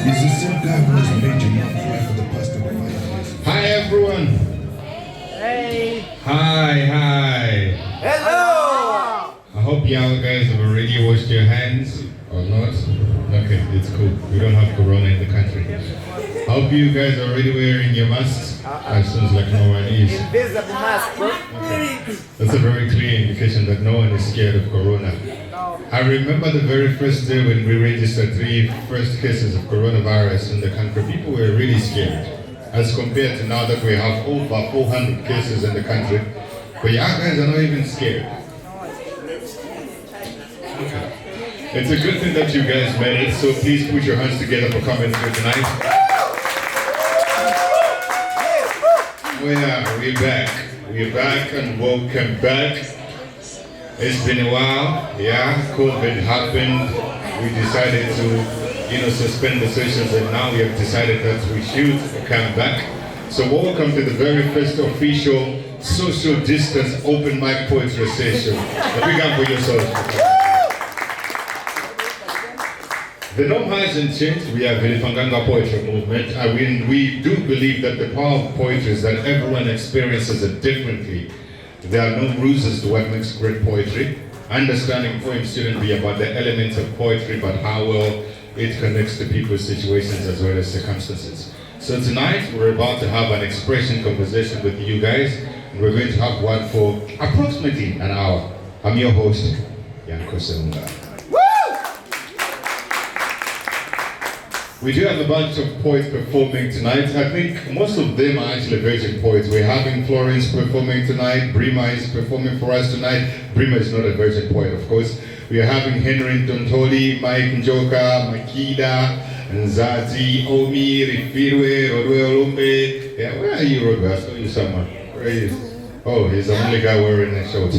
He's the same guy who was major young fly for the past 25 years. Hi everyone. Hey. Hi. Hello. I hope y'all guys have already washed your hands or not. Okay, it's cool. We don't have corona in the country. I hope you guys are already wearing your masks. As soon as like no one is. Invisible mask, bro. Okay. That's a very clear indication that no one is scared of corona. I remember the very first day when we registered 3 first cases of coronavirus in the country, people were really scared. As compared to now that we have over 400 cases in the country, but you guys are not even scared. Okay. It's a good thing that you guys made it, so please put your hands together for coming here tonight. We're back. We're back and welcome back. It's been a while, yeah, COVID happened. We decided to, suspend the sessions, and now we have decided that we should come back. So welcome to the very first official social distance open mic poetry session. A big hand for yourselves. The norm hasn't changed. We are Vilipanganga poetry movement. We do believe that the power of poetry is that everyone experiences it differently. There are no rules as to what makes great poetry. Understanding poems shouldn't be about the elements of poetry, but how well it connects to people's situations as well as circumstances. So tonight, we're about to have an expression conversation with you guys, and we're going to have one for approximately an hour. I'm your host, Yanko Seunga. We do have a bunch of poets performing tonight. I think most of them are actually virgin poets. We're having Florence performing tonight. Brima is performing for us tonight. Brima is not a virgin poet, of course. We are having Henry Tontoli, Mike Njoka, Makida, Nzati, Omi, Rifirwe, Rodwe Olumbe. Yeah, where are you, Rodwe? I saw you somewhere. Where are you? Oh, he's the only guy wearing a short.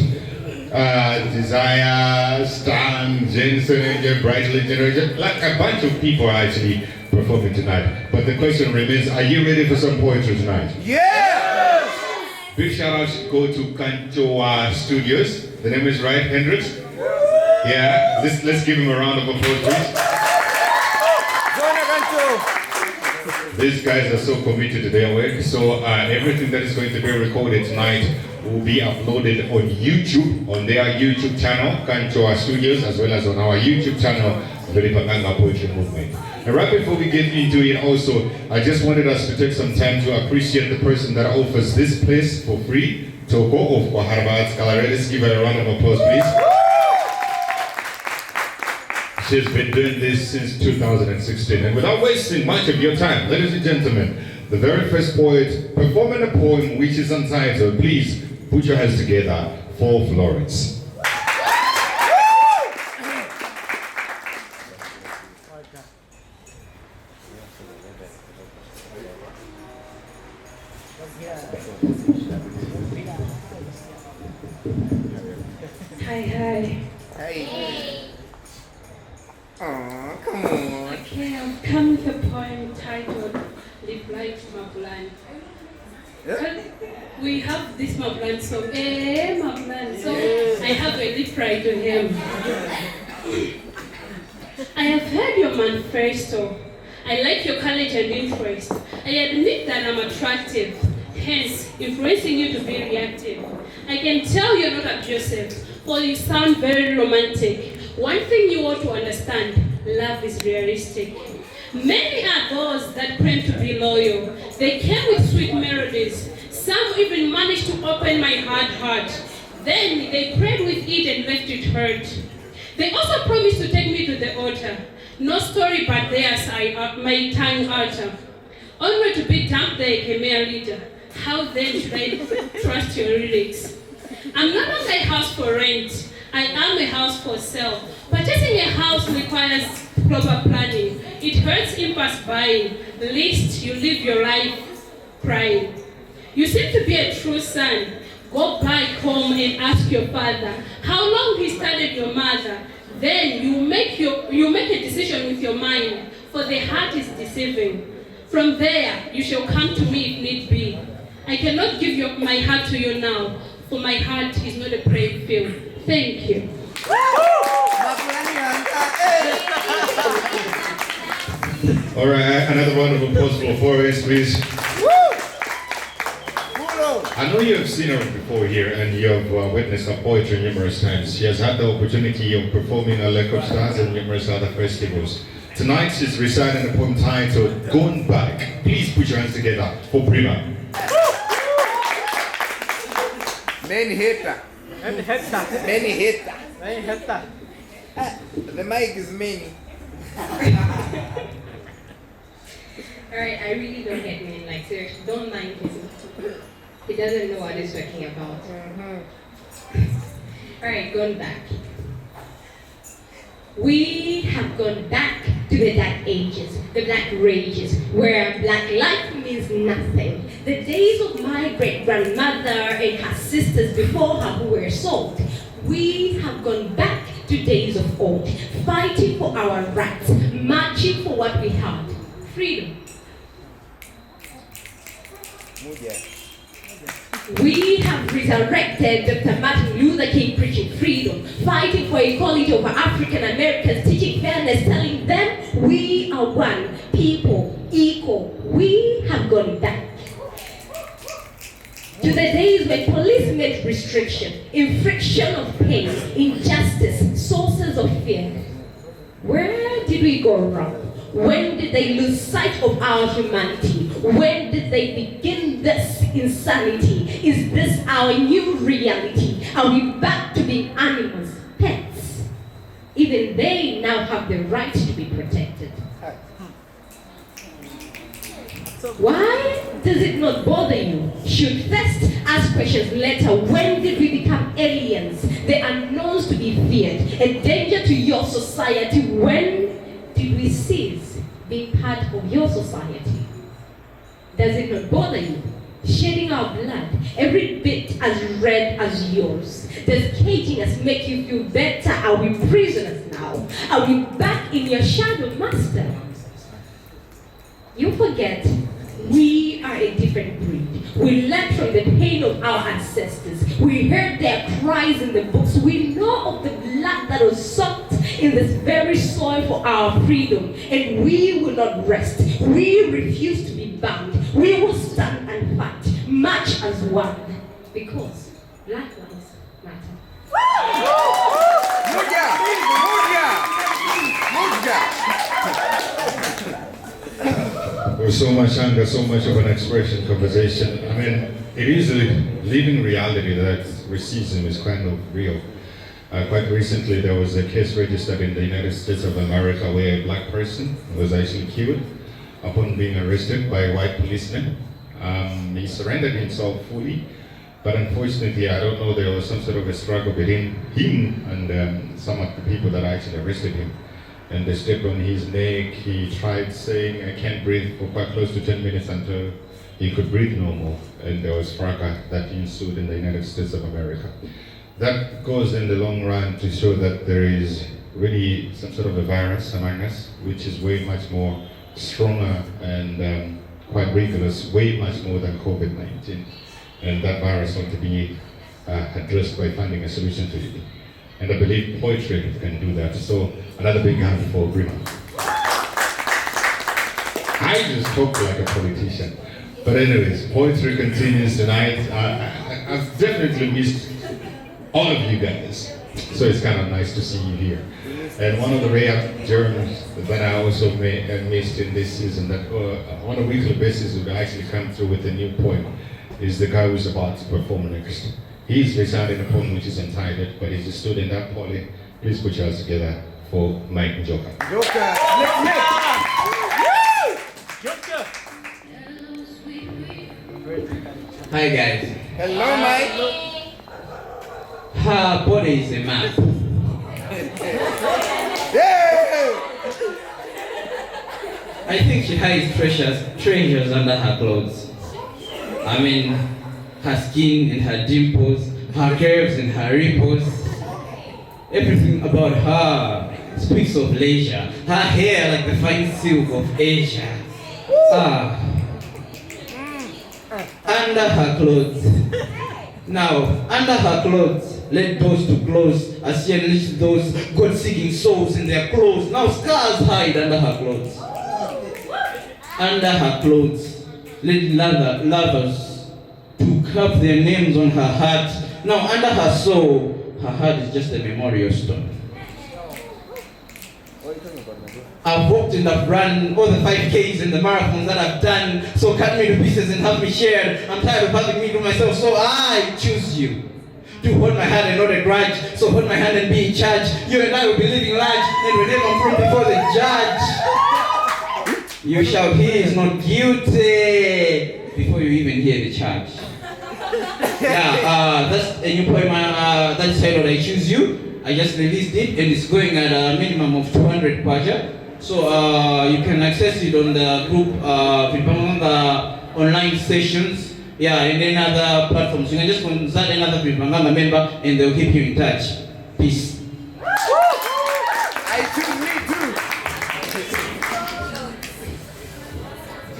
Desire, Stan, Jensen, Brightly Generation, like a bunch of people are actually performing tonight. But the question remains, are you ready for some poetry tonight? Yes! Big shout out should go to Kanchoa Studios. The name is right, Hendrix? Yeah, let's give him a round of applause, please. These guys are so committed to their work, so everything that is going to be recorded tonight will be uploaded on YouTube, on their YouTube channel, Kanchoa Studios, as well as on our YouTube channel, Vilipanganga Poetry Movement. And right before we get into it also, I just wanted us to take some time to appreciate the person that offers this place for free, Toko of Kwaharba Arts Gallery. Let's give her a round of applause, please. She's been doing this since 2016. And without wasting much of your time, ladies and gentlemen, the very first poet performing a poem which is untitled, please put your hands together for Florence. Hi. Hey. Aw, come on. Okay, I'm coming with a poem titled Reply to Mablan. We have this Mablan song. Mablan. So I have a reply to him. I have heard your manifesto. I like your courage and interest. I admit that I'm attractive, hence influencing you to be reactive. I can tell you're not abusive, for you sound very romantic. One thing you ought to understand, love is realistic. Many are those that claim to be loyal. They came with sweet melodies. Some even managed to open my hard heart. Then they prayed with it and left it hurt. They also promised to take me to the altar. No story but theirs, my tongue utter. Only to be dumped like a mere leader. How then should I trust your lyrics? I'm not on a house for rent. I am a house for sale. Purchasing a house requires proper planning. It hurts impulse buying. Least you live your life crying. You seem to be a true son. Go back home and ask your father how long he studied your mother. Then you make a decision with your mind, for the heart is deceiving. From there, you shall come to me if need be. I cannot give my heart to you now, for my heart is not a praying field. Thank you. Hey. All right, another round of applause for Forrest, please. I know you have seen her before here and you have witnessed her poetry numerous times. She has had the opportunity of performing a Lake of Stars and numerous other festivals. Tonight she's reciting a poem titled Going Back. Please put your hands together for Prima. Many hitter. Many hectare. Many hitter. Many hectare. The mic is many. Alright, I really don't get men, like seriously, don't mind him. He doesn't know what he's talking about. Alright, going back. We have gone back to the dark ages, the black rages, where black life means nothing. The days of my great-grandmother and her sisters before her who were sold. We have gone back to days of old, fighting for our rights, marching for what we had, freedom. We have resurrected Dr. Martin Luther King preaching freedom, fighting for equality over African Americans, teaching fairness, telling them we are one, people, equal. We have gone back to the days when police meant restriction, infliction of pain, injustice, sources of fear. Where did we go wrong? When did they lose sight of our humanity? When did they begin this insanity? Is this our new reality? Are we back to being animals, pets? Even they now have the right to be protected. Why does it not bother you? Should first ask questions later. When did we become aliens? The unknowns to be feared, a danger to your society. When did we cease being part of your society? Does it not bother you? Shedding our blood, every bit as red as yours. Does caging us make you feel better? Are we prisoners now? Are we back in your shadow, master? You forget, we are a different breed. We learned from the pain of our ancestors. We heard their cries in the books. We know of the blood that was soaked in this very soil for our freedom. And we will not rest. We refuse to be bound. We will stand and fight, march as one. Because black lives matter. There's so much anger, so much of an expression, conversation. I mean, it is a living reality that racism is kind of real. Quite recently, there was a case registered in the United States of America where a black person was actually killed upon being arrested by white policemen. He surrendered himself fully, but unfortunately, I don't know, there was some sort of a struggle between him and some of the people that actually arrested him. And they stepped on his neck. He tried saying, I can't breathe, for quite close to 10 minutes until he could breathe no more. And there was fracas that ensued in the United States of America. That goes in the long run to show that there is really some sort of a virus among us, which is way much more stronger and quite rigorous, way much more than COVID-19. And that virus ought to be addressed by finding a solution to it. And I believe poetry can do that. So another big hand for Grima. I just talk like a politician. But anyways, poetry continues tonight. I've definitely missed all of you guys. So it's kind of nice to see you here. And one of the rare Germans that I also missed in this season that on a weekly basis would actually come through with a new poem is the guy who's about to perform next. He's reciting a poem which is entitled, but he's a student at Poly. Please put your hands together for Mike Njoka. Joker. Joker. Hi guys. Hello, Mike. Her body is a map. Yeah. I think she hides treasures under her clothes. I mean, her skin and her dimples, her curves and her ripples. Everything about her speaks of leisure. Her hair like the fine silk of Asia. Under her clothes. Now, under her clothes, let doors to close as she unleashed those God-seeking souls in their clothes. Now scars hide under her clothes. under her clothes. Let lovers to carve their names on her heart. Now under her soul, her heart is just a memorial stone. I've walked and I've run all the 5Ks and the marathons that I've done. So cut me to pieces and have me shared. I'm tired of having me to myself, so I choose you. To hold my hand and not a grudge. So hold my hand and be in charge. You and I will be living large, and whenever I'm from before the judge, you shall hear is not guilty before you even hear the charge. Yeah, that's a new poem. That's titled I Choose You. I just released it and it's going at a minimum of 200 kwacha. So you can access it on the group Vilipanganga online sessions. Yeah, and then other platforms. You can just consult another Vilipanganga member and they'll keep you in touch. Peace. I choose me too.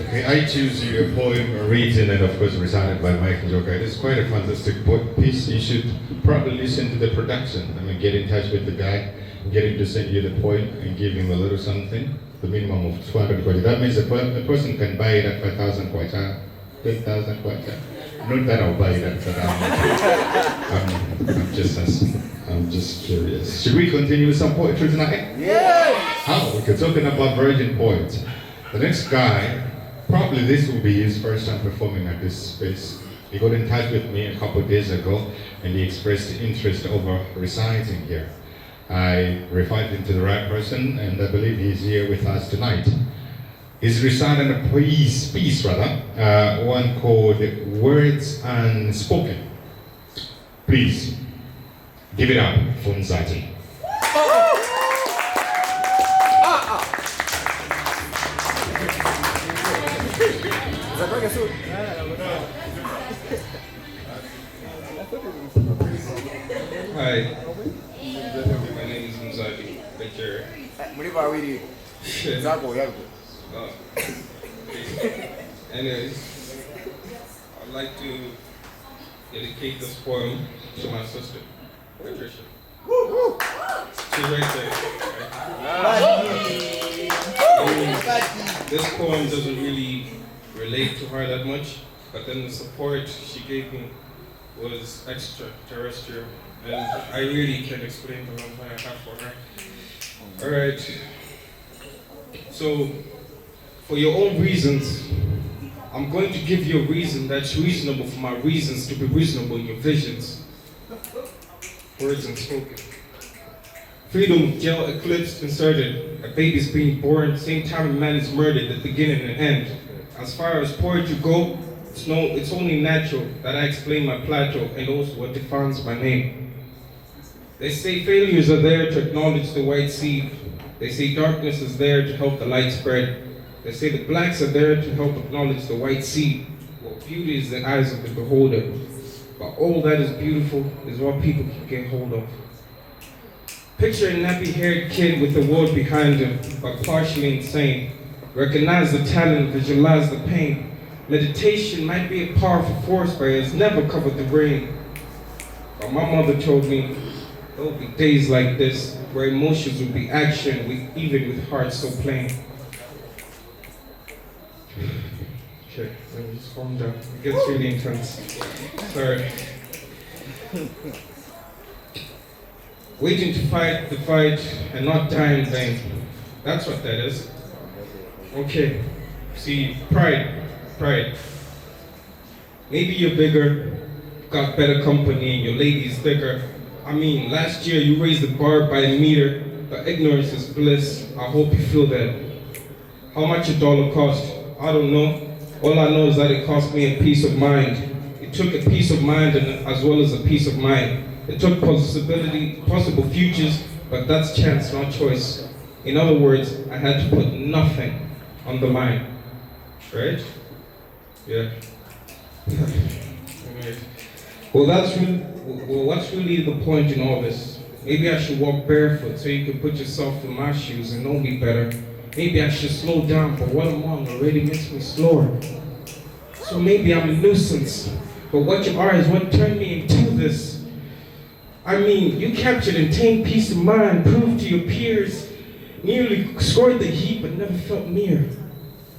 Okay, I Choose You, a poem written and of course recited by Mike Njoka. It is quite a fantastic piece. You should probably listen to the production. I mean, get in touch with the guy, get him to send you the poem and give him a little something, the minimum of 200 kwacha. That means a person can buy it at 5,000 kwacha, 10,000 kwacha. Not that I'll buy it at that. I'm just curious. Should we continue with some poetry tonight? Yes. How? We're talking about virgin poets. The next guy, probably this will be his first time performing at this space. He got in touch with me a couple of days ago and he expressed interest over reciting here. I referred him to the right person and I believe he's here with us tonight. He's reciting a piece, one called Words Unspoken. Please, give it up for Nzati. Hi, my name is Mzadi Bajir. Mlipa wili. Zako yako. Anyways, I'd like to dedicate this poem to my sister, Patricia. She's right there. This poem doesn't really relate to her that much, but then the support she gave me was extraterrestrial, and I really can't explain the love I have for her. Alright, so for your own reasons, I'm going to give you a reason that's reasonable for my reasons to be reasonable in your visions. Words unspoken. Freedom, jail eclipsed, inserted. A baby's being born, same time a man is murdered, the beginning and end. As far as poetry go, it's only natural that I explain my plateau and also what defines my name. They say failures are there to acknowledge the white seed. They say darkness is there to help the light spread. They say the blacks are there to help acknowledge the white seed. Well, beauty is the eyes of the beholder. But all that is beautiful is what people can get hold of. Picture a nappy-haired kid with the world behind him, but partially insane. Recognize the talent, visualize the pain. Meditation might be a powerful force, but it's never covered the brain. But my mother told me, there will be days like this, where emotions will be action, even with hearts so plain. Okay, let me just calm down. It gets really intense. Sorry. Waiting to fight the fight and not die in vain. That's what that is. Okay, see, pride. Maybe you're bigger, got better company, and your lady's thicker. I mean, last year you raised the bar by a meter, but ignorance is bliss. I hope you feel that. How much a dollar cost? I don't know. All I know is that it cost me a peace of mind. It took a peace of mind as well as a peace of mind. It took possible futures, but that's chance, not choice. In other words, I had to put nothing on the line. Right? Yeah. Well, what's really the point in all this? Maybe I should walk barefoot so you can put yourself in my shoes and know me better. Maybe I should slow down, but what I'm on already makes me slower. So maybe I'm a nuisance, but what you are is what turned me into this. I mean, you captured and tamed peace of mind, proved to your peers, nearly scored the heat but never felt near.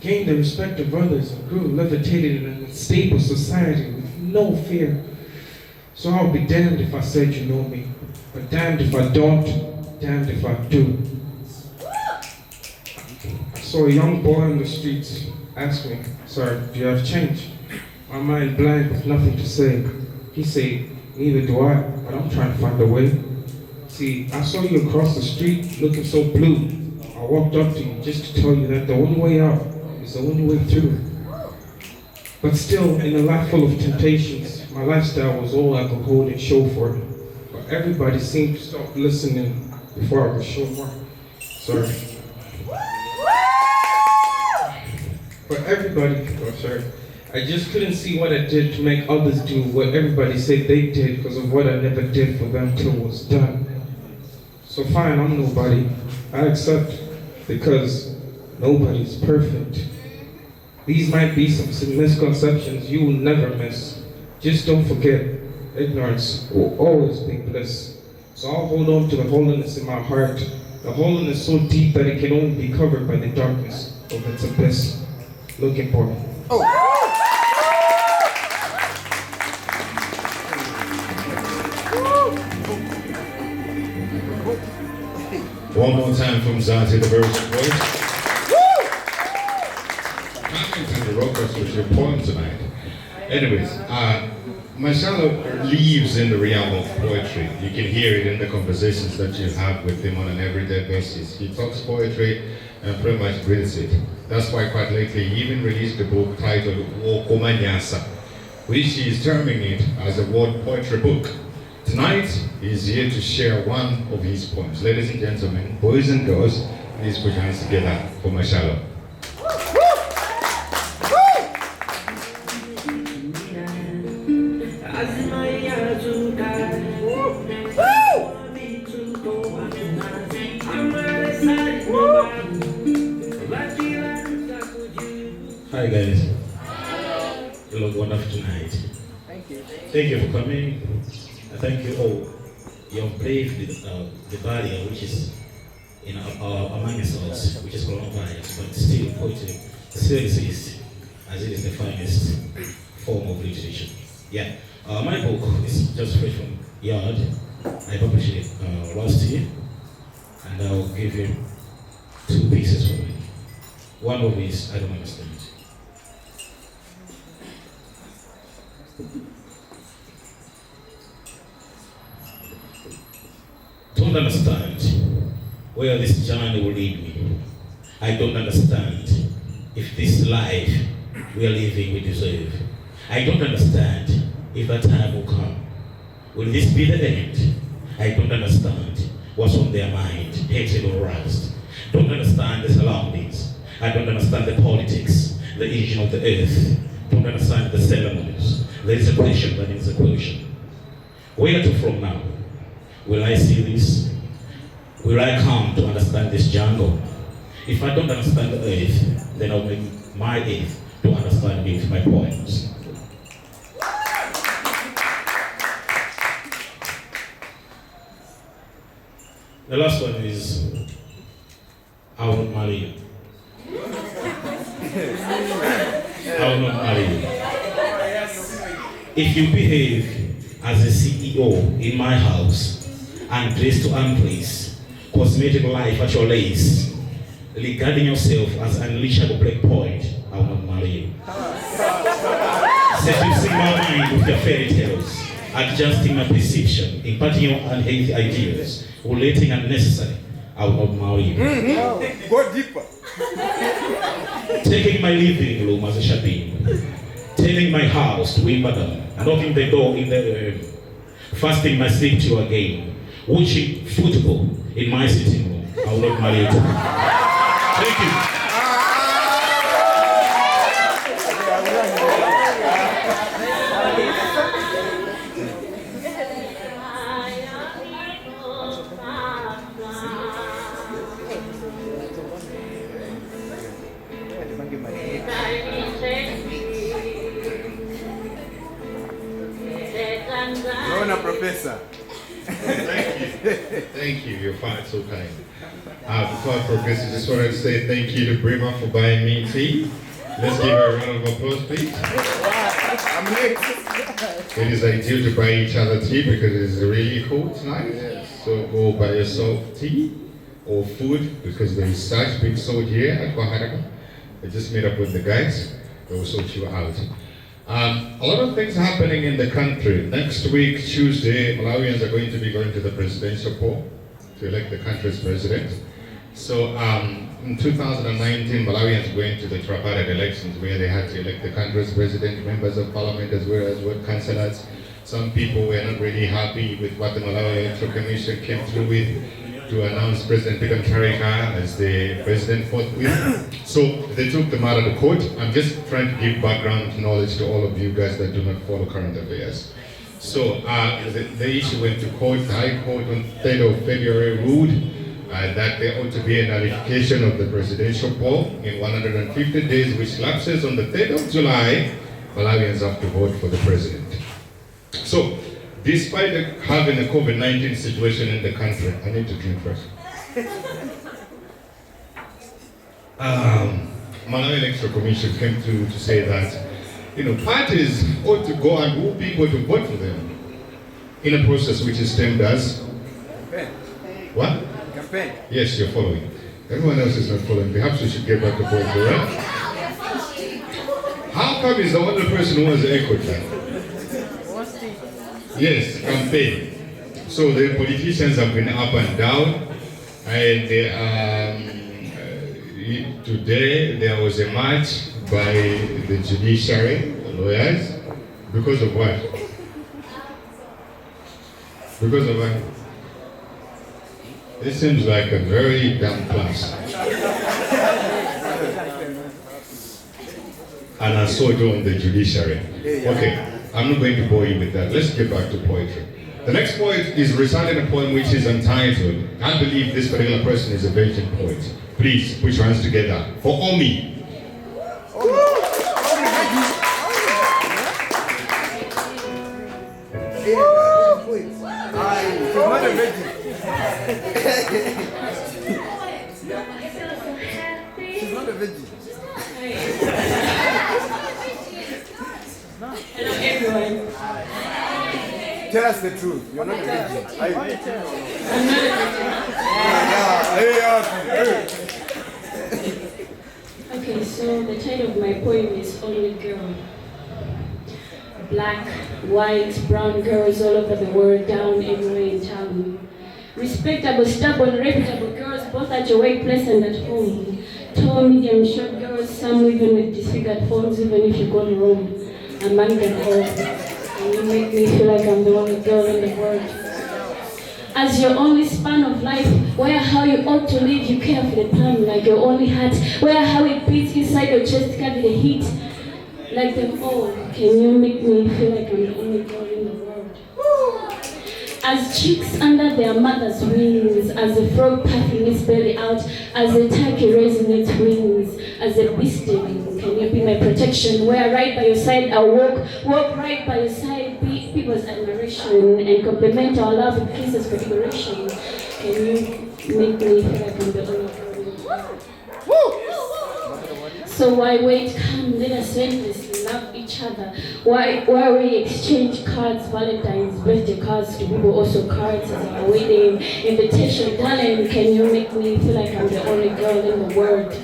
gained the respect of others, and grew levitated in a stable society with no fear. So I'll be damned if I said you know me, but damned if I don't, damned if I do. I saw a young boy on the streets ask me, "Sir, do you have change?" My mind blank with nothing to say. He said, "Neither do I, but I'm trying to find a way." See, I saw you across the street looking so blue. I walked up to you just to tell you that the only way out is the only way through. But still, in a life full of temptations, my lifestyle was all I could hold and show for it. But everybody seemed to stop listening before I could show more. Sorry. But everybody, sorry. I just couldn't see what I did to make others do what everybody said they did because of what I never did for them till it was done. So fine, I'm nobody. I accept because nobody's perfect. These might be some misconceptions you will never miss. Just don't forget, ignorance will always be bliss. So I'll hold on to the holiness in my heart, the holiness so deep that it can only be covered by the darkness of its abyss. Looking for me. One more time from Zati, the Virgin Voice. Coming to the Rockers with your poem tonight. Anyways, Marcelo lives in the realm of poetry. You can hear it in the conversations that you have with him on an everyday basis. He talks poetry and pretty much breathes it. That's why quite lately he even released a book titled Wokomanyasa, which he is terming it as a word poetry book. Tonight, he's here to share one of his poems. Ladies and gentlemen, boys and girls, please put your hands together for Marcelo. Hi guys. You look wonderful tonight. Thank you. Thank you for coming. And thank you all. You have braved the barrier which is among us, which is coronavirus, but still poetry still exists as it is the finest form of literature. Yeah. My book is just fresh from Yard. I published it last year, and I'll give you two pieces from it. One of these I don't understand. Don't understand where this journey will lead me. I don't understand if this life we are living we deserve. I don't understand if that time will come. Will this be the end? I don't understand what's on their mind, hatred or rust. Don't understand the surroundings. I don't understand the politics, the engine of the earth. Don't understand the ceremonies. There is a question, but there is a question. Where to from now? Will I see this? Will I come to understand this jungle? If I don't understand the earth, then I'll make my earth to understand me with my poems. The last one is, I will not marry you. I will not marry you. If you behave as a CEO in my house, and place to unplace, cosmetic life at your lace, regarding yourself as an unleashable break point, I will not marry you. Seducing my mind with your fairy tales, adjusting my perception, imparting your unhealthy ideas, relating unnecessary, I will not marry you. Go deeper. Taking my living room as a shopping, turning my house to Wimbledon, knocking the door in the fasting my sleep to a game, watching football in my sitting room, I will not marry you. Thank you. Professor. Thank you. Thank you, you're fine, so kind. Before I progress, I just wanted to say thank you to Brima for buying me tea. Let's give her a round of applause, please. I'm late. It is ideal to buy each other tea because it is really cold tonight. So go buy yourself tea or food because there is such big sold here at Kwaharaka. I just met up with the guys. They will sort you out. A lot of things happening in the country. Next week, Tuesday, Malawians are going to be going to the presidential poll to elect the country's president. So in 2019, Malawians went to the tripartite elections where they had to elect the country's president, members of parliament, as well as ward councillors. Some people were not really happy with what the Malawi Electoral Commission came through with to announce President Peter Mutharika as the president forthwith. So they took the matter to court. I'm just trying to give background knowledge to all of you guys that do not follow current affairs. So the issue went to court. The High Court on 3rd of February ruled that there ought to be a nullification of the presidential poll in 150 days, which lapses on the 3rd of July. Malawians have to vote for the president. So, despite having a COVID-19 situation in the country, I need to drink first. Malawi Electoral Commission came to say that, parties ought to go and woo people to vote for them in a process which is termed as Campaign. what? Campaign. Yes, you're following. Everyone else is not following. Perhaps we should get back to point, right? How come he's the only person who has echoed that? Yes, campaign. So the politicians have been up and down, and today there was a march by the judiciary lawyers because of what? Because of what? This seems like a very dumb class. And I saw it on the judiciary. Okay, I'm not going to bore you with that. Let's get back to poetry. The next poet is reciting a poem which is entitled, I believe this particular person is a virgin poet. Please put your hands together for Omi. She's not a veggie. Hello everyone. Tell us the truth. You're not a veggie. I'm not a Okay, so the title of my poem is Only Girl. Black, white, brown girls all over the world, down everywhere in town. Respectable, stubborn, reputable girls, both at your workplace and at home. Tall, medium, short girls, some even with disfigured forms, even if you go wrong. Among them all, and you make me feel like I'm the only girl in the world. As your only span of life, where how you ought to live, you care for the palm like your only heart. Where how it beats inside your chest, carry the heat. Like them all, can you make me feel like I'm the only girl in the world? As chicks under their mother's wings, as a frog puffing its belly out, as a turkey raising its wings, as a bee sting, can you be my protection? Where right by your side I walk right by your side, be people's admiration, and compliment our love with kisses for liberation. Can you make me feel like I'm the only girl in the world? So why wait? Come, let us endlessly love each other. Why we exchange cards, Valentine's, birthday cards to people, also cards as our wedding invitation. Darling, can you make me feel like I'm the only girl in the world?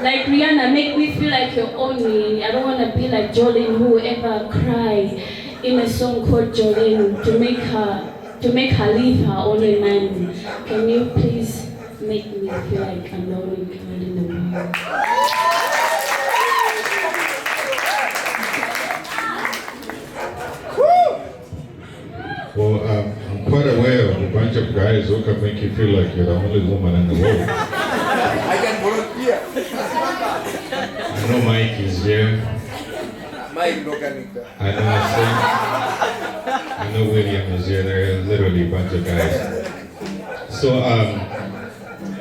Like Rihanna, make me feel like you're only. I don't want to be like Jolene, who will ever cry in a song called Jolene to make her leave her only man. Can you please make me feel like I'm the only girl in the world? Well, I'm quite aware of a bunch of guys who can make you feel like you're the only woman in the world. I can volunteer. I know Mike is here. Mike no can. I know Sam. I know William is here. There are literally a bunch of guys.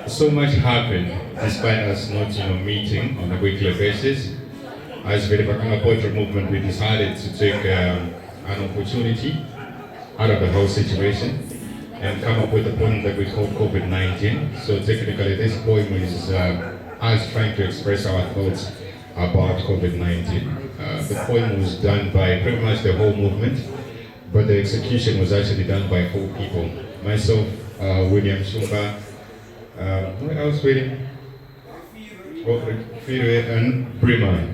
So much happened despite us not, meeting on a weekly basis. As Vilipanganga Poetry Movement, we decided to take an opportunity out of the whole situation and come up with a poem that we call COVID-19. So technically this poem is us trying to express our thoughts about COVID-19. The poem was done by pretty much the whole movement, but the execution was actually done by 4 people. Myself, William Shumba, who else, William? And Brima.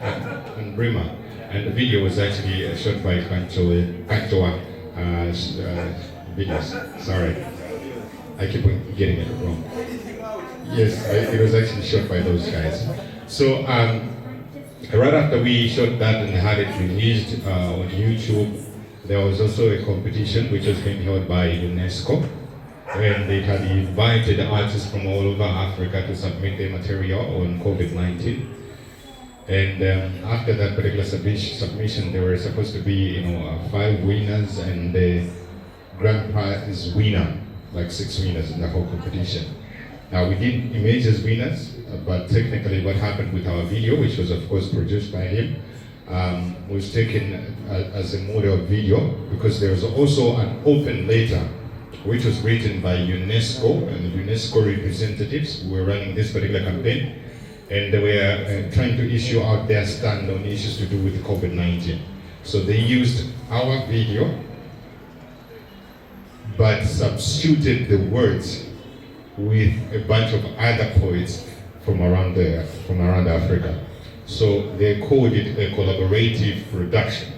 And Brima. And the video was actually shot by Kantoa videos. Sorry, I keep on getting it wrong. Yes, it was actually shot by those guys. So right after we shot that and had it released on YouTube, there was also a competition which was being held by UNESCO, and they had invited artists from all over Africa to submit their material on COVID-19. And after that particular submission, there were supposed to be, 5 winners and the grand prize winner, like 6 winners in the whole competition. Now we didn't image as winners, but technically what happened with our video, which was of course produced by him, was taken as a model video, because there was also an open letter which was written by UNESCO and the UNESCO representatives who were running this particular campaign, and they were trying to issue out their stand on issues to do with COVID-19. So they used our video, but substituted the words with a bunch of other poets from around Africa. So they called it a collaborative production.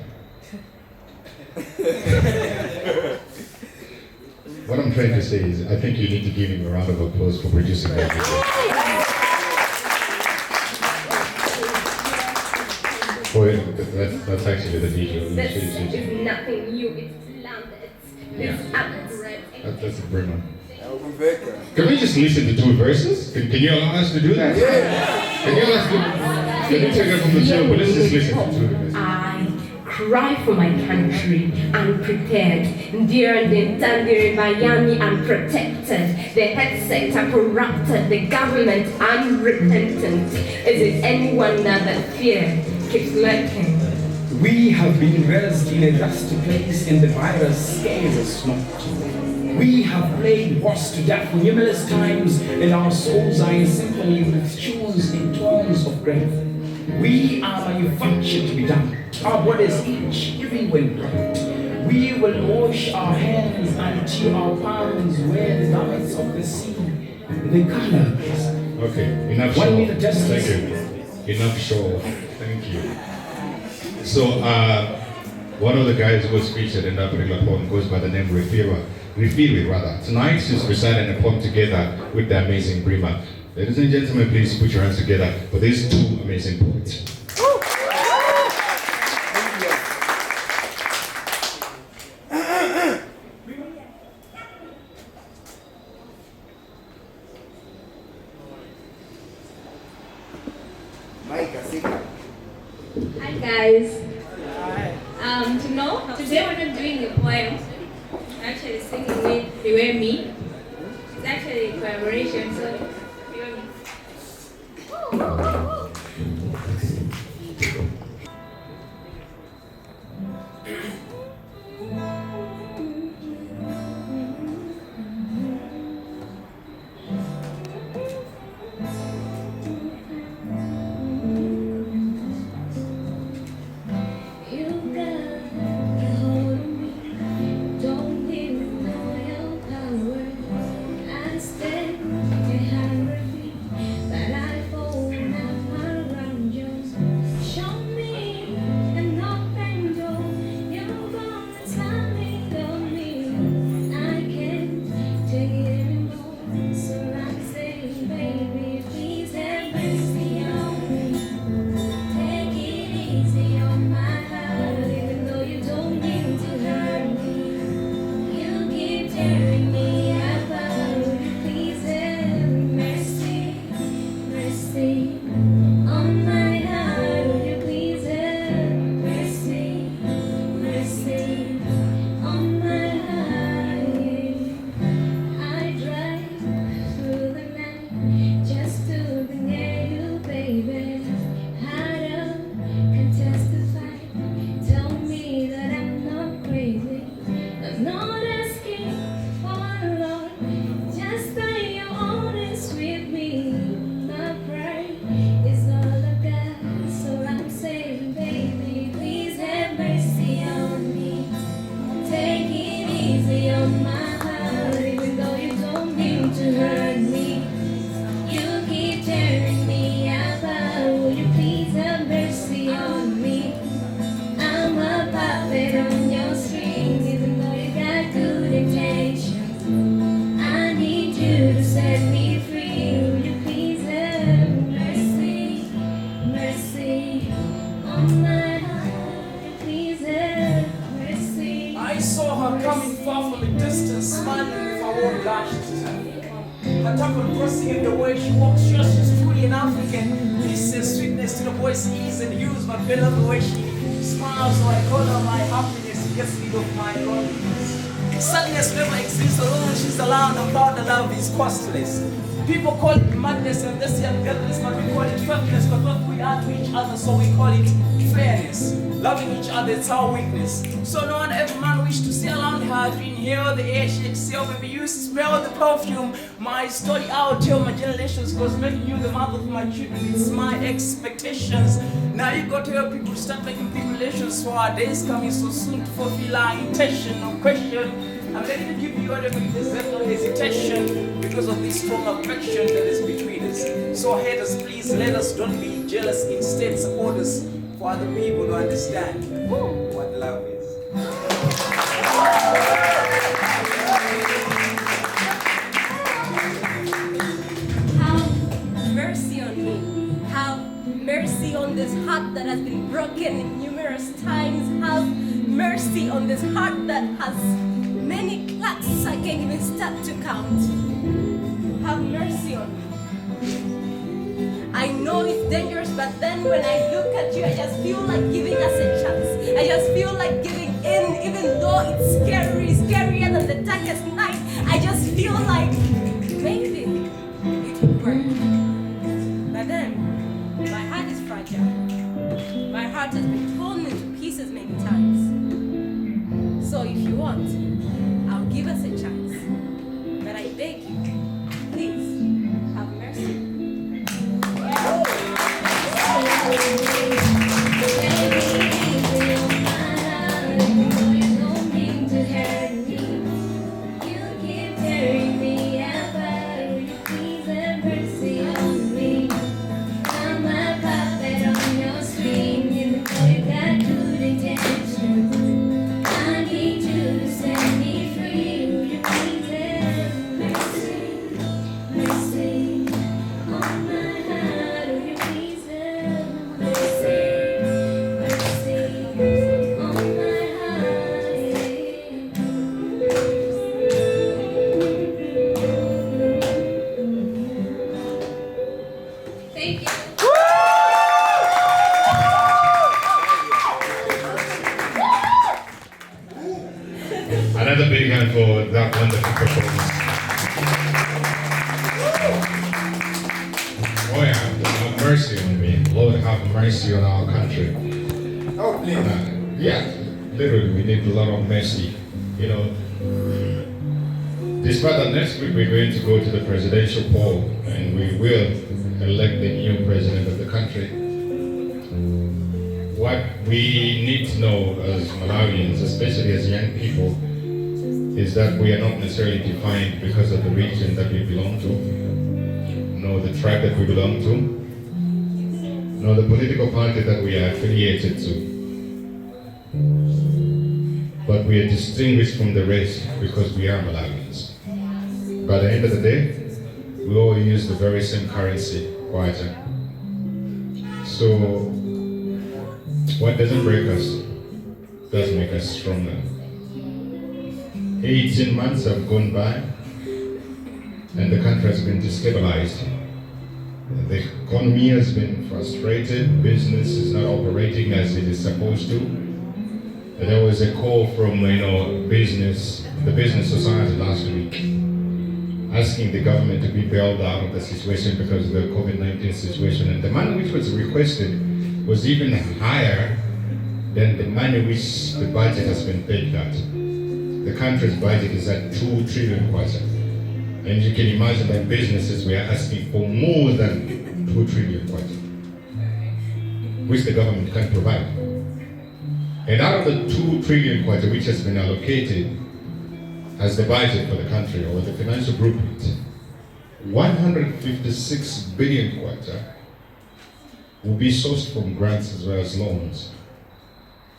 What I'm trying to say is, I think you need to give him a round of applause for producing that video. That's actually the video. This is nothing new, it's landed. It's upgrade. That's a Bremer. Can we just listen to 2 verses? Can you allow us to do that? Yeah. Can you allow us to take it from the show, but let's just listen to 2 verses. I cry for my country, unprepared. Ndiri Ndandiri Bayani, unprotected. The head sector corrupted, the government unrepentant. Is it any wonder that fear keeps lurking? We have been raised in a dusty place and the virus scares us not. We have played wars to death numerous times and our souls are in symphony with tunes and tones of grief. We are manufactured to be dumb. Our bodies itch even when bright. We will wash our hands until our palms wear the garments of the sea. The colors. Okay, enough show. Thank you. Enough show. Thank you. So, one of the guys who was featured in that particular poem goes by the name Rifiri rather. Tonight she's reciting a poem together with the amazing Brima. Ladies and gentlemen, please put your hands together for these 2 amazing poets. Hi guys. Today we're not doing a poem. Actually singing with Beware Me. It's actually a collaboration, so Beware Me. But I fall now. up on crossing in the way she walks, sure she's truly an African. Peace and sweetness to the voice, ease and hues, my beloved way she smiles, so I call her my happiness, gets rid of my loneliness. Sadness never exists, so long as she's around, I'm proud that love is costless. People call it madness and this young girlness, but we call it fairness, but what we are to each other, so we call it fairness. Loving each other, it's our weakness. So no one ever man wish to see around her, to inhale the air she exhales, maybe you smell the perfume. My story I'll tell my generations, cause making you the mother of my children, it's my expectations. Now you got to help people start making big relations, for our days coming so soon to fulfill our intention, no question. I'm ready to give you whatever you deserve, no hesitation, because of this strong affection that is between us. So haters, please let us, don't be jealous, instead support us for other people to understand what love is. Have mercy on me. Have mercy on this heart that has been broken numerous times. Have mercy on this heart that has many cracks I can't even start to count. Have mercy on me. I know it's dangerous, but then when I look at you, I just feel like giving us a chance. I just feel like giving in, even though it's scary, scarier than the darkest night. I just feel like maybe it would work. But then, my heart is fragile. My heart has been torn into pieces many times. So if you want, I'll give us a chance. But I beg you, please, have mercy. Another big hand for that wonderful performance. Oh yeah, have mercy on me. Lord, have mercy on our country. Oh, please. Yeah, literally, we need a lot of mercy. You know, despite that next week we're going to go to the presidential poll and we will elect the new president of the country. What we need to know as Malawians, especially as young people, is that we are not necessarily defined because of the region that we belong to, nor the tribe that we belong to, nor the political party that we are affiliated to. But we are distinguished from the rest because we are Malawians. By the end of the day, we all use the very same currency, kwacha. So, what doesn't break us does make us stronger. 18 months have gone by and the country has been destabilized. The economy has been frustrated, business is not operating as it is supposed to. There was a call from the business society last week asking the government to be bailed out of the situation because of the COVID-19 situation, and the money which was requested was even higher than the money which the budget has been paid at. The country's budget is at 2 trillion kwacha. And you can imagine that businesses were asking for more than 2 trillion kwacha, which the government can't provide. And out of the 2 trillion kwacha which has been allocated as the budget for the country or the financial blueprint, 156 billion kwacha will be sourced from grants as well as loans.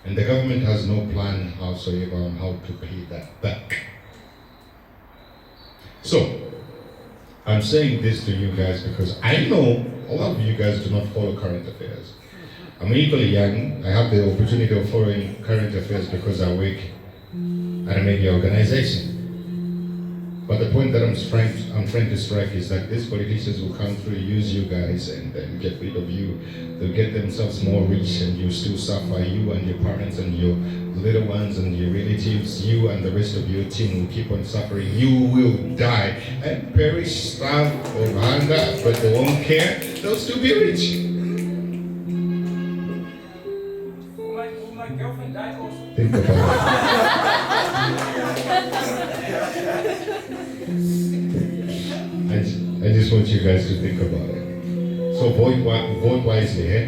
And the government has no plan whatsoever on how to pay that back. So, I'm saying this to you guys because I know a lot of you guys do not follow current affairs. I'm equally young. I have the opportunity of following current affairs because I work at a media organization. But the point that I'm trying to strike is that these politicians will come through, use you guys, and then get rid of you. They'll get themselves more rich, and you still suffer. You and your parents and your little ones and your relatives, you and the rest of your team will keep on suffering. You will die and perish, starve of hunger, but they won't care. They'll still be rich. My girlfriend died also. Think about it. I just want you guys to think about it. So vote wisely, eh?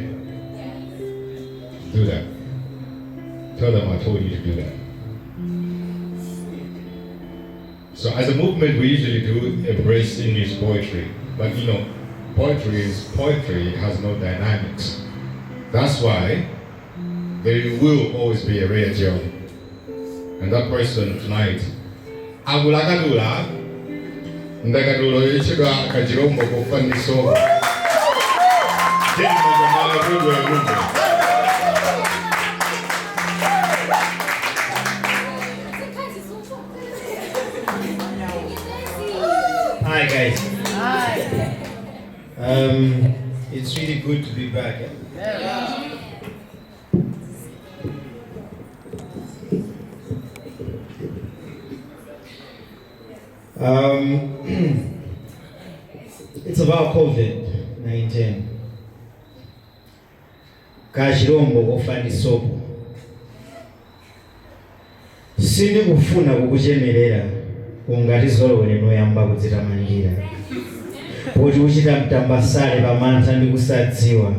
Do that. Tell them I told you to do that. So as a movement, we usually do embrace English poetry. But you know, poetry has no dynamics. That's why there will always be a rare gem. And that person tonight, Agulagadula, Ndagadulo Yichiga Kajirombo Kofandiso. Hi guys. Hi. It's really good to be back. It's about COVID-19. Kachirombo kofandisopo. Sindi kufuna kukuchemerera ungati zolowere noyamba kudzitamangira. Poti uchita mtambasale pamantha ndi kusadziwa.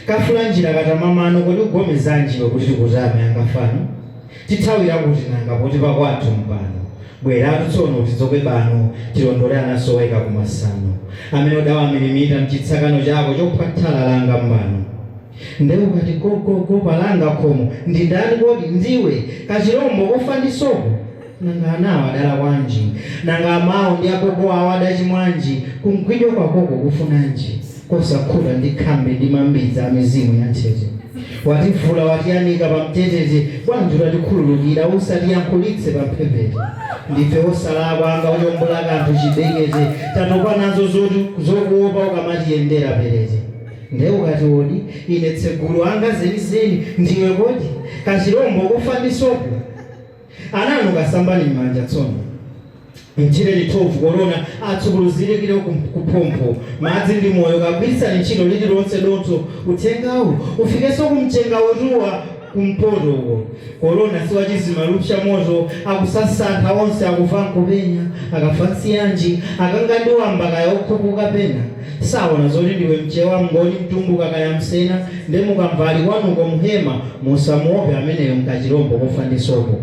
Kafula njira katamamano kodi ugomeza njiro kuti tikutame angafano. Tithawira kuti nanga poti pakwathu mpano. Bweratu tsono tidzoke bano tilondole anasoweka kumasano. Amene odawa milimita mchitsakano chako chophathala langa mbano. Ndewu kati go palanga khomo ndi ndani kodi ndiwe Kachirombo kofandisopo. Nanga anawa dala wanji nanga amawo ndi agogo awada chimwanji kumkwijo kwakoko kufunanji kosakhula ndi khambe ndi mambidza amizimu yantete watifula watiyanika pamtetete bwanjula tikhululukira usati yankhulitse pamphepete ndife osalakwa anga ochombola kanthu chibekete tatopa nazo zokuopa ukamatiyendera perete ndewu kati odi ine tsegulu anga zenizeni ndiwe kodi Kachirombo kofandisopo. Ananu kasambani mmanja tsono. Mchire litovu korona atsubuluzirikire kupompo. Madzi ndi moyo kabisa nchilo lili lonse doto utengawo ufikeso kumchenga otuwa kumpoto uko. Korona siwa chizima lupsha moto akusasantha onse akufa nkupenya akafatsi yanji akangandiwa mbaka yokukuka pena. Sawa zoti ndiwe mchewa mngoni mtumbuka kaya msena ndemukamvali kwanuko muhema musamuope ameneyo Kachirombo kofandisopo.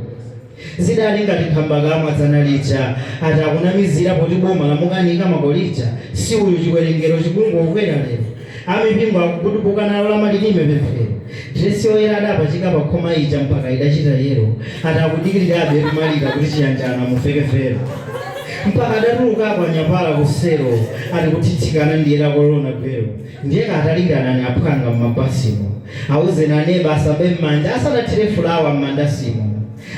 Zidali ngati khamba kamwe dzanalicha atakunamizira poti boma lamukanika makolija si uyu chikwerengero chikungo ukwera lero amipingo akukutupuka nalo lamalilime pemphero dresi yoyera adapachika pa khoma ija mpaka idachita yero atakudikirirabe kumalika kuti chiyanjana mufekefero mpaka adatuluka kwanyapala kusero ali kutitsikana ndiyera korona gwero ndiye katalingana ni aphwanga mmabasimo auzena neba asabe mmanja asanathire fulawa mmandasimo.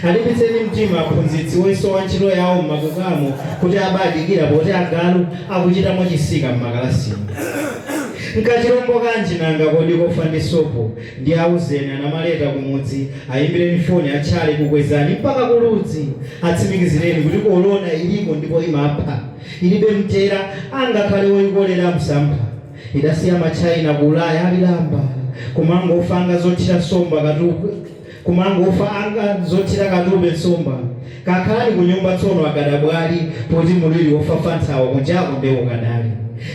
Alipitseni mtima aphunzitsi wenso wa ntchito yawo mmakukamo kuti abadikira poti agalu akuchitamo chisika mmakalasimo. Kachirombo kanji nanga kodi kofandisopo ndi auzeni anamaleta kumudzi ayimbireni foni atchale kukwezani mpaka kuludzi atsimikizireni kuti korona iliko ndipo imapha ilibe mtera angakhale woyikolera msampha idasiya machina ku Ulaya alilamba kumangofa anga zothira somba katupe kumangofa anga zothira katube nsomba kakhalani kunyumba tsono akadabwali poti mulili wofafanthawo kunjako ndewo kadali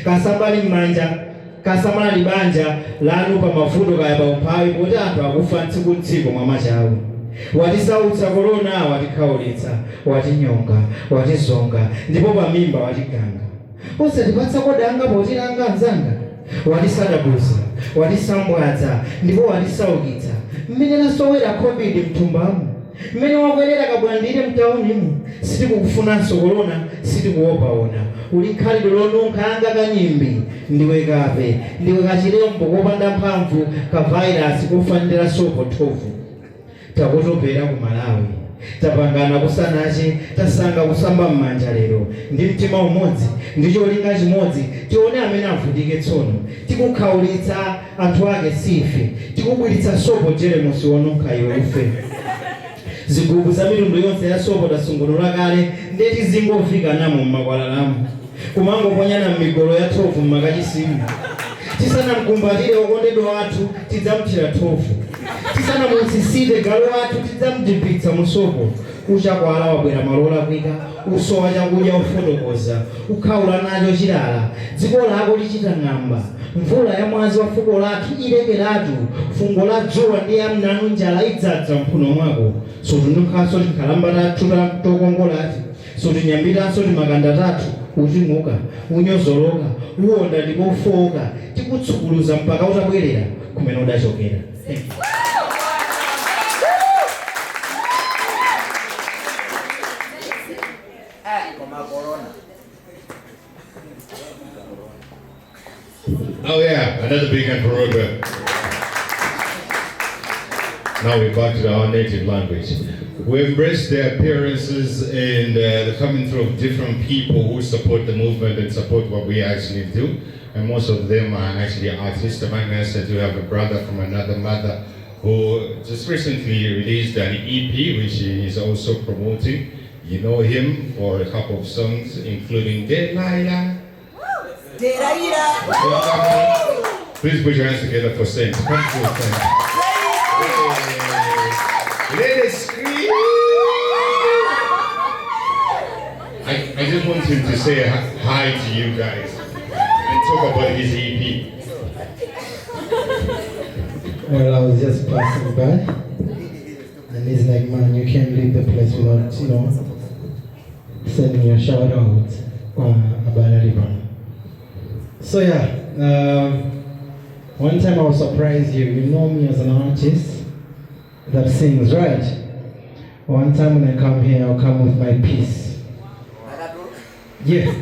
kasambali mmanja kasamala libanja lanu pa mavuto kaya pa umphawi poti anthu akufa ntsiku mwa machawi watisautsa korona watikhaulitsa watinyonga watizonga ndipo pamimba watiganga osatipatsa kodanga potilanga anzanga watisadabusa watisambwadza ndipo watisaukitsa mmene nasowera COVID mthumbamu mmene wakwerera kabwandire mtaunimu sitikukufunanso korona sitikuopaona uli khalidwe lonunkha anga kanyimbi ndiwe kape ndiwe Kachirombo kopanda mphamvu ka virus kofanira sopo thovu takutopera ku Malawi tapangana kusanachi tasanga kusamba m'manja lero ndi mtima umodzi ndi cholinga chimodzi tione amene avutike tsono tikukhaulitsa anthu ake sife tikubwiritsa sopo Jeremosi wonokha iwe ufe zigubu za mitundu yonse ya sopo tasungunula kale ndeti zingofika namo m'makwalalamu kumangoponyana m'migolo ya thovu m'makachisimu tisanamkumbatire okondedwa athu tidzamthira thovu tisanamutsisite galu athu tidzamdipitsa musopo uchakwala wabwera malola kwika usowa chakudya ufotokoza ukhaula nacho chilala dziko lako lichita ng'amba mvula ya mwazi wa fuko lathu ilekeratu fungo la dzuwa ndi ya mnanu njala idzadza mphuno mwako sotunukhaso tikhalamba tathu tokongolati sotinyambitanso timakanda tathu uching'uka unyozoloka uwonda ndipo ufowoka tikutsukuluza mpaka utabwerera kumene udachokera. Oh yeah, another big one for Robert. Now we're back to our native language. We embrace the appearances and the coming through of different people who support the movement and support what we actually do. And most of them are actually artists. Among us, that we have a brother from another mother who just recently released an EP, which he is also promoting. You know him for a couple of songs, including Delilah. Please put your hands together for Saint. Come through, Saint. Let us scream. I just want him to say hi to you guys and talk about his EP. Well, I was just passing by, and he's like, man, you can't leave the place without, sending a shout out about everyone. So yeah, one time I was surprised you know me as an artist that sings, right? One time when I come here, I'll come with my piece. Yeah.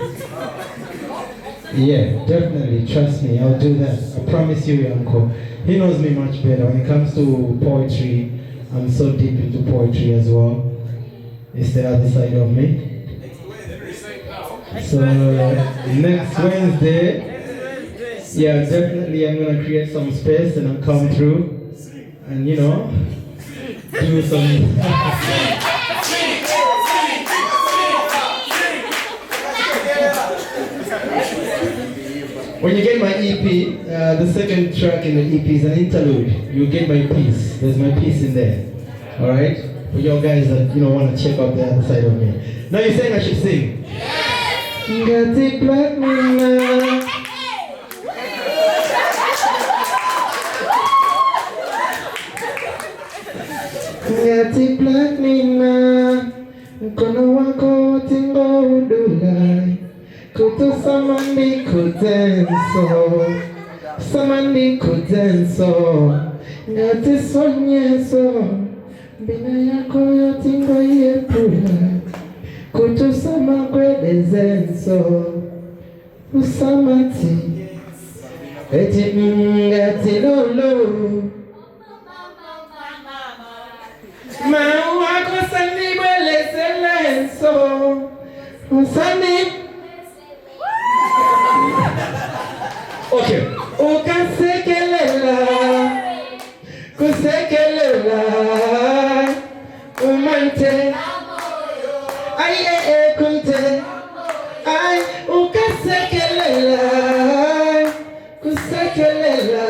Yeah, definitely, trust me, I'll do that. I promise you, Uncle. He knows me much better. When it comes to poetry, I'm so deep into poetry as well. It's the other side of me. So next Wednesday, yeah, definitely I'm gonna create some space and I'll come through and do some. When you get my EP, the second track in the EP is an interlude. You get my piece. There's my piece in there. All right. For your guys that want to check out the other side of me. Now you're saying I should sing. Ngati black mina. Ngati black mina. Mkono wako tingo udulai. Kuto samandi kutenso. Samandi kutenso. Ngati sonyeso. Bina yako yotingo yepula. Kutusama kwedezenso usamati eti ngati lolo mawako sani bweleselenso usani. Okay, ukasekelela kusekelela umante. Ay, kunte, ay, ukasekelela, kusekelela,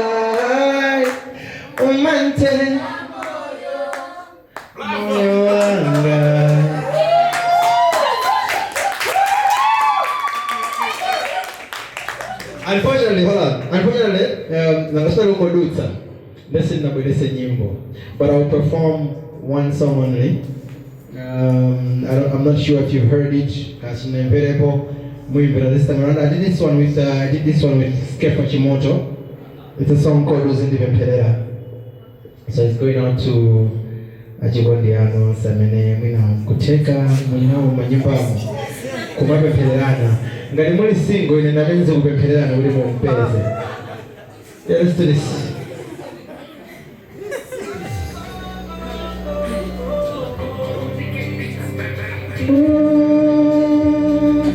umante, moyo wanga. Unfortunately, hold on. Unfortunately, nangasta luko duta. Listen nabwelese nyimbo, but I will perform one song only. I'm not sure if you've heard it. As an available, this time around. I did this one with Skefa Chimoto. It's a song called Uzindi Pereira. So it's going out to Ajibondiano, Samene, Mina, Kuteka, Mina, Manyibamu, Kumabe Pereana. Ngalimoli single in an Avenzo Pereana with him. Yeah, let's do this.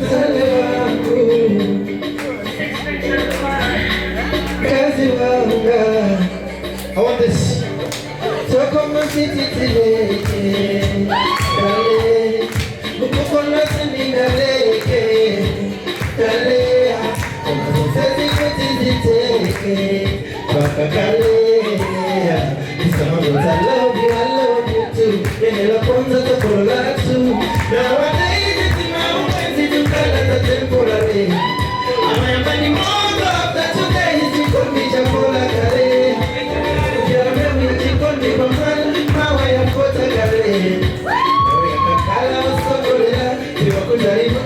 Tale wangu, kazi wanga. I want this. Toko msititileke, kale, ukukona siningaleke, kale, sezi kutiziteke, baka kale. Some I love you too. Yenela kwanza tokolola tu. Nowadays it's my own to kala ta temporary. Amayambani moto after today is ikondi chakola kale. Ukiaramemu yachikondi kwa mali, mawa ya kota kale. Nawe ya kakala wasogolela, tiwa kujaribu.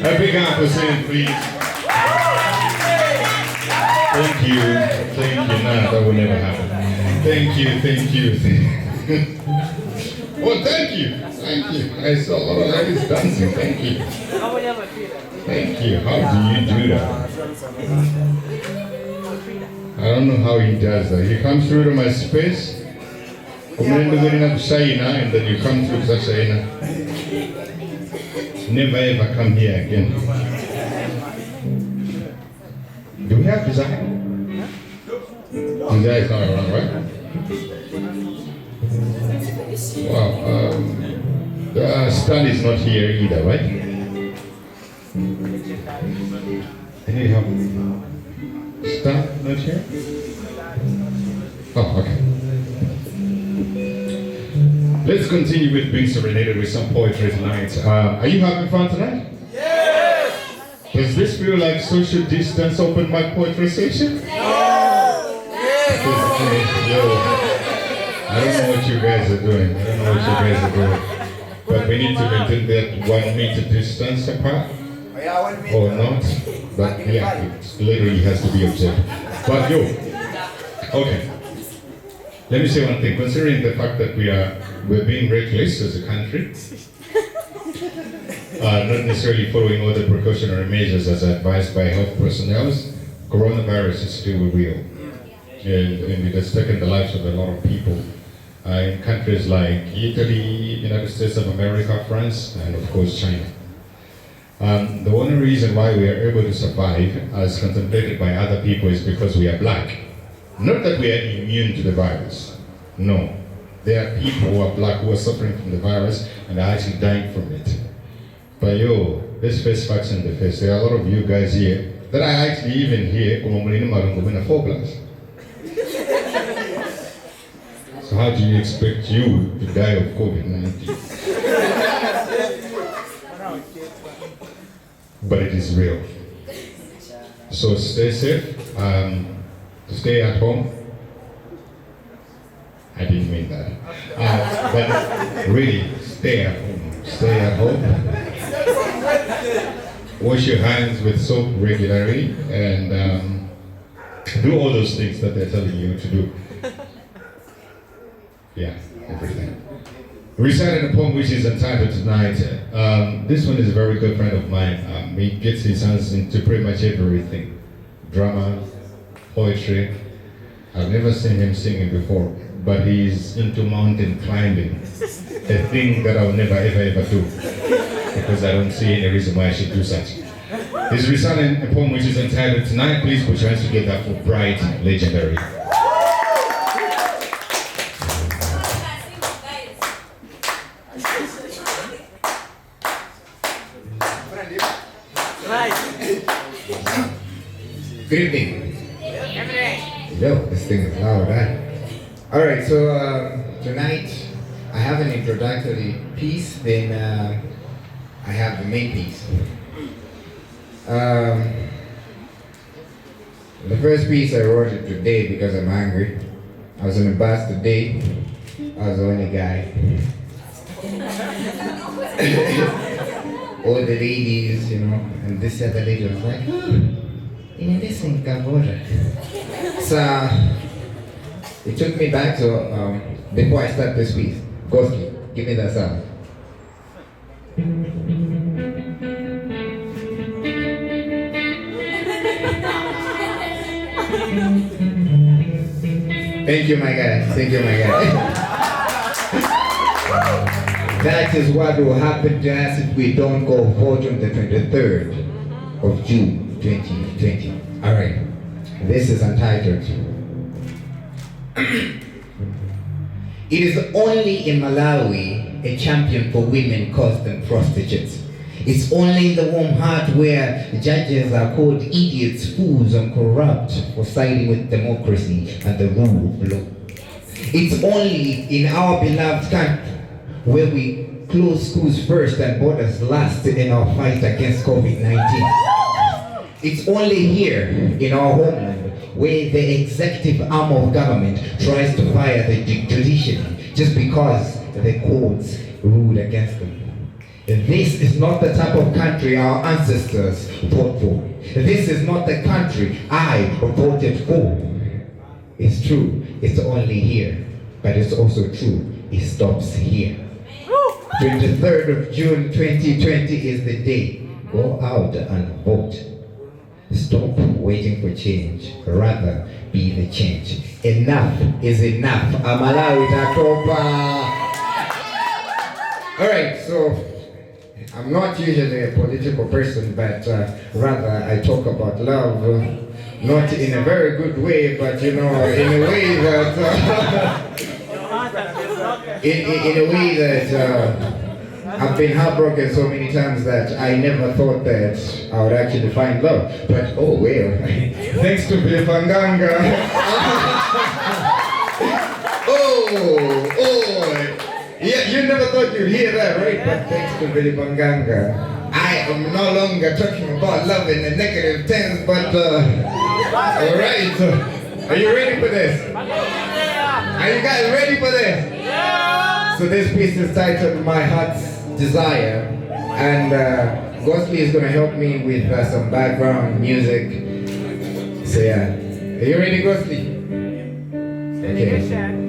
A big ampersand, please. Thank you. Thank you. No, that will never happen. Thank you. Well, thank you. I saw a lot of ladies dancing. Thank you. Thank you. How do you do that? I don't know how he does that. He comes through to my space, and then you come through to China. Never ever come here again. Do we have design? Design is not around, right? Wow. The stand is not here either, right? And you have stand not here? Oh, okay. Let's continue with being serenaded with some poetry tonight. Are you having fun tonight? Yes! Does this feel like social distance open mic poetry session? Yes! Yo, I don't know what you guys are doing. But we need to maintain that 1 meter distance apart. Or not. But yeah, it literally has to be observed. But yo, okay. Let me say one thing. Considering the fact that we're being reckless as a country, not necessarily following all the precautionary measures as advised by health personnel, coronavirus is still real. And it has taken the lives of a lot of people in countries like Italy, United States of America, France, and of course China. The only reason why we are able to survive, as contemplated by other people, is because we are black. Not that we are immune to the virus. No. There are people who are black who are suffering from the virus and are actually dying from it. But yo, let's face facts in the face. There are a lot of you guys here that are actually even here in a 4 class. So how do you expect you to die of COVID-19? But it is real. So stay safe, stay at home. I didn't mean that. But really, stay at home. stay at home, wash your hands with soap regularly, and do all those things that they're telling you to do. Yeah, everything. Recited a poem which is entitled Tonight. This one is a very good friend of mine. He gets his hands into pretty much everything. Drama, poetry. I've never seen him singing before, but he's into mountain climbing. A thing that I'll never ever do, because I don't see any reason why I should do such. He's reciting a poem which is entitled Tonight. Please put your hands together for Bright Legendary. Good evening. Yo, this thing is loud, huh? Alright, so tonight I have an introductory piece, then I have the main piece. The first piece I wrote it today because I'm hungry. I was on the bus today. I was the only guy. All the ladies, you know, and this other lady was like, this in Kavora. So it took me back to before I start this piece. Ghostly, give me that sound. Thank you, my guy. Thank you, my guy. That is what will happen to us if we don't go vote on the 23rd of June 2020. All right. This is untitled. It is only in Malawi a champion for women caused them prostitutes. It's only in the warm heart where judges are called idiots, fools, and corrupt for siding with democracy and the rule of law. It's only in our beloved country where we close schools first and borders last in our fight against COVID-19. It's only here in our homeland where the executive arm of government tries to fire the judiciary just because the courts ruled against them. This is not the type of country our ancestors fought for. This is not the country I voted for. It's true, it's only here, but it's also true, it stops here. 23rd of June 2020 is the day. Go out and vote. Stop waiting for change, rather be the change. Enough is enough. Amalawi Tatopa. Alright, so I'm not usually a political person, but rather I talk about love, not in a very good way, but you know, in a way that in a way that I've been heartbroken so many times that I never thought that I would actually find love. But oh well, thanks to Vilipanganga. Yeah, you never thought you'd hear that, right? But thanks to Vilipanganga, I am no longer talking about love in the negative tense, but alright. Are you ready for this? Are you guys ready for this? Yeah! So this piece is titled My Heart's Desire, and Ghostly is going to help me with some background music. So yeah, are you ready, Ghostly? Okay.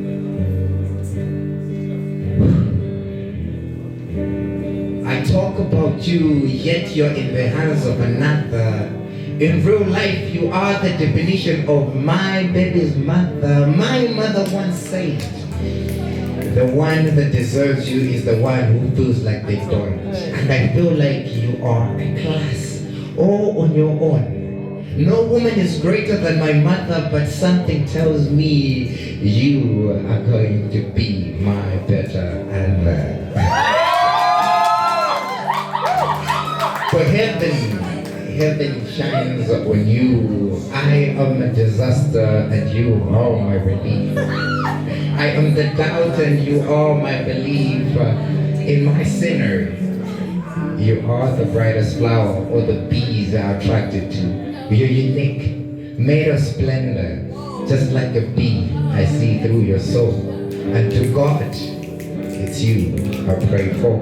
I talk about you, yet you're in the hands of another. In real life, you are the definition of my baby's mother. My mother once said, the one that deserves you is the one who feels like they don't. And I feel like you are a class, all on your own. No woman is greater than my mother, but something tells me you are going to be my better half. For heaven shines on you. I am a disaster and you are my relief. I am the doubt and you are my belief. In my sinner, you are the brightest flower or the bees are attracted to. You're unique, made of splendor, just like a bee. I see through your soul. And to God, it's you I pray for.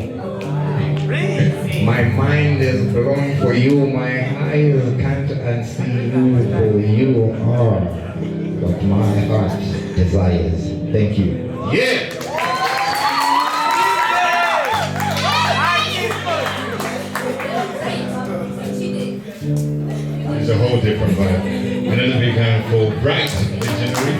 My mind is blown for you, my eyes can't unsee you, for you are what my heart desires. Thank you. Yeah! It's a whole different vibe. Another big hand for Bright Legendary.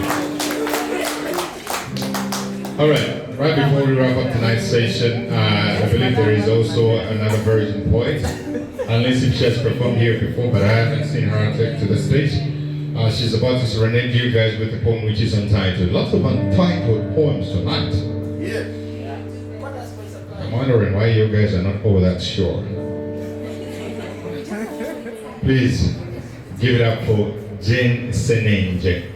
Alright, right before we wrap up tonight's session, I believe there is also another virgin poet. Unless if she has performed here before, but I haven't seen her take to the stage. She's about to serenade you guys with a poem which is untitled. Lots of untitled poems tonight. Yeah. I'm wondering why you guys are not all that sure. Please give it up for Jen Senenge.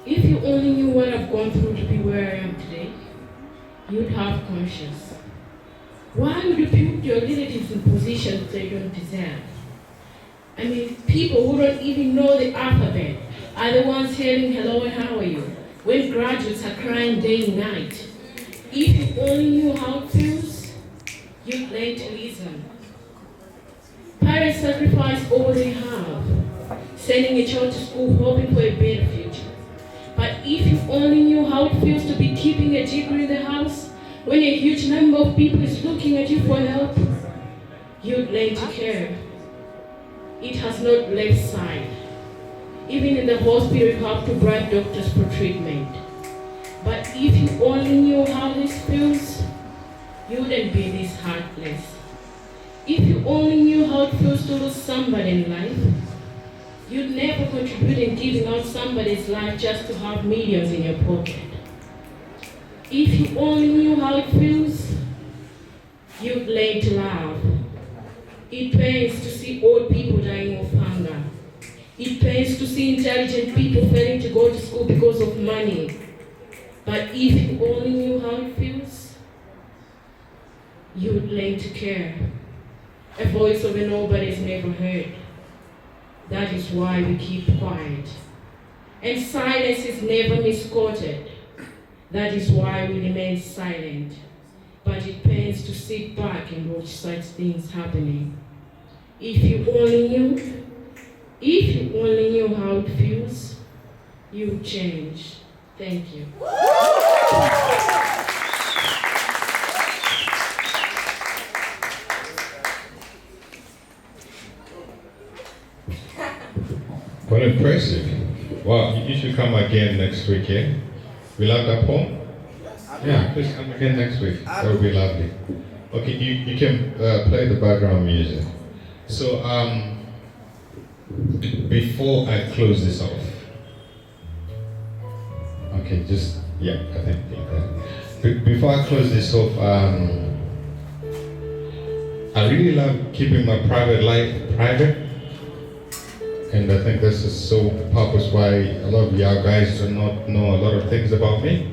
If you only knew what I've gone through to be where I am today, you'd have conscience. Why would you put your relatives in positions they don't deserve? I mean, people who don't even know the alphabet are the ones yelling hello and how are you, when graduates are crying day and night. If you only knew how it feels, you'd learn to listen. Parents sacrifice all they have, sending a child to school hoping for a better future. But if you only knew how it feels to be keeping a degree in the house, when a huge number of people is looking at you for help, you'd learn to care. It has not left side. Even in the hospital, you have to bribe doctors for treatment. But if you only knew how this feels, you wouldn't be this heartless. If you only knew how it feels to lose somebody in life, you'd never contribute in giving out somebody's life just to have millions in your pocket. If you only knew how it feels, you'd learn to laugh. It pains to see old people dying of hunger. It pains to see intelligent people failing to go to school because of money. But if you only knew how it feels, you'd learn to care. A voice of a nobody is never heard. That is why we keep quiet. And silence is never misquoted. That is why we remain silent. But it pains to sit back and watch such things happening. If you only knew how it feels, you would change. Thank you. Well, impressive. Wow, you should come again next week, yeah? We love that poem? Yeah, please come again next week. That would be lovely. Okay, you can play the background music. So, before I close this off, okay, just, yeah, I think that. Before I close this off, I really love keeping my private life private. And I think this is so purpose why a lot of y'all guys do not know a lot of things about me.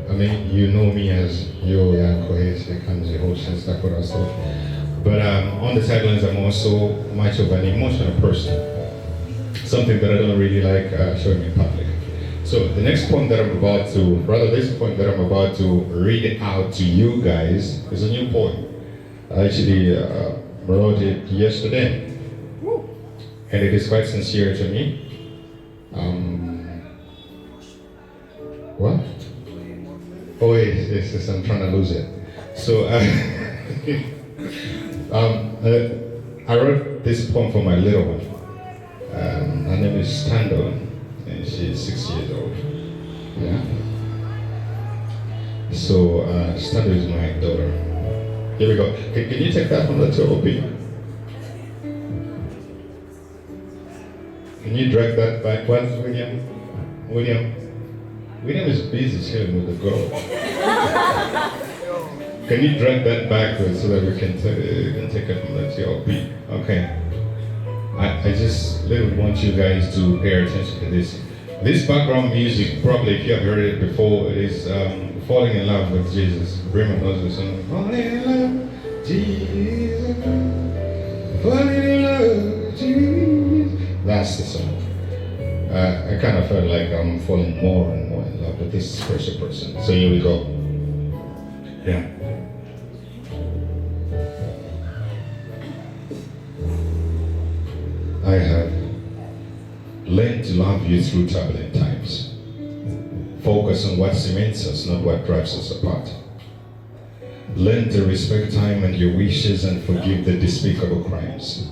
I mean, you know me as Yo Yanko Hese Kanji Host and stuff what I saw. But on the sidelines, I'm also much of an emotional person. Something that I don't really like showing in public. So the next poem that I'm about to, rather this poem that I'm about to read out to you guys is a new poem. I actually wrote it yesterday. And it is quite sincere to me. What? Oh, yes, I'm trying to lose it. So, I wrote this poem for my little one. Her name is Stando, and she's 6 years old. Yeah. So, Stando is my daughter. Here we go. Can you take that from the top, P? Can you drag that backwards, William? William is busy chilling with the girl. Can you drag that backwards so that we can take it from the TLP? Okay. I just really want you guys to pay attention to this. This background music, probably if you have heard it before, it is falling in love with Jesus. Bremen knows the song. Falling in love with Jesus. Falling in love with Jesus. That's the song. I kind of felt like I'm falling more and more in love with this special person. So here we go. Yeah. I have learned to love you through turbulent times. Focus on what cements us, not what drives us apart. Learn to respect time and your wishes and forgive the despicable crimes.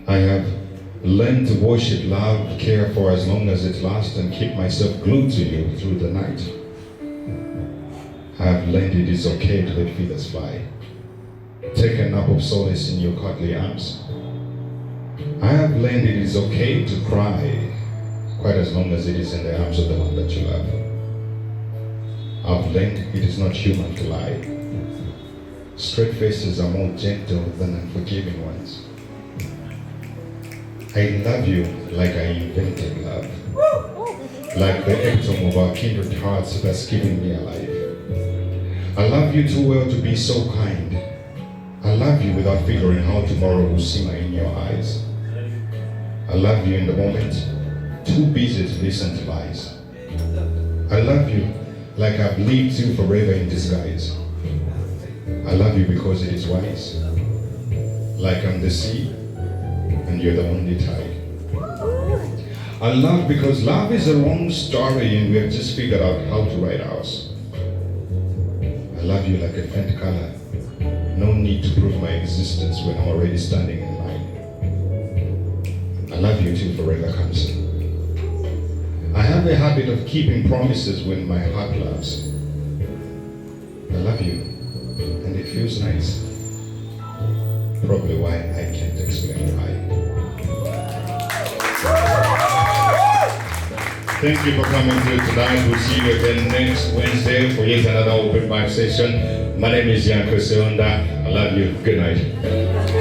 I have learned to worship, love, care for as long as it lasts and keep myself glued to you through the night. I have learned it is okay to let feathers fly. Take a nap of solace in your cuddly arms. I have learned it is okay to cry, quite as long as it is in the arms of the one that you love. I've learned it is not human to lie. Straight faces are more gentle than unforgiving ones. I love you like I invented love. Like the epitome of our kindred hearts that's keeping me alive. I love you too well to be so kind. I love you without figuring how tomorrow will simmer in your eyes. I love you in the moment, too busy to listen to lies. I love you like I've lived you forever in disguise. I love you because it is wise. Like I'm the sea, and you're the only tide. I love because love is a long story and we have just figured out how to write ours. I love you like a faint color. No need to prove my existence when I'm already standing in line. I love you till forever comes. I have a habit of keeping promises when my heart loves. I love you, and it feels nice. Probably why I can't explain why. Thank you for coming here tonight. We'll see you again next Wednesday for yet another open mic session. My name is Yanko Seonda. I love you. Good night.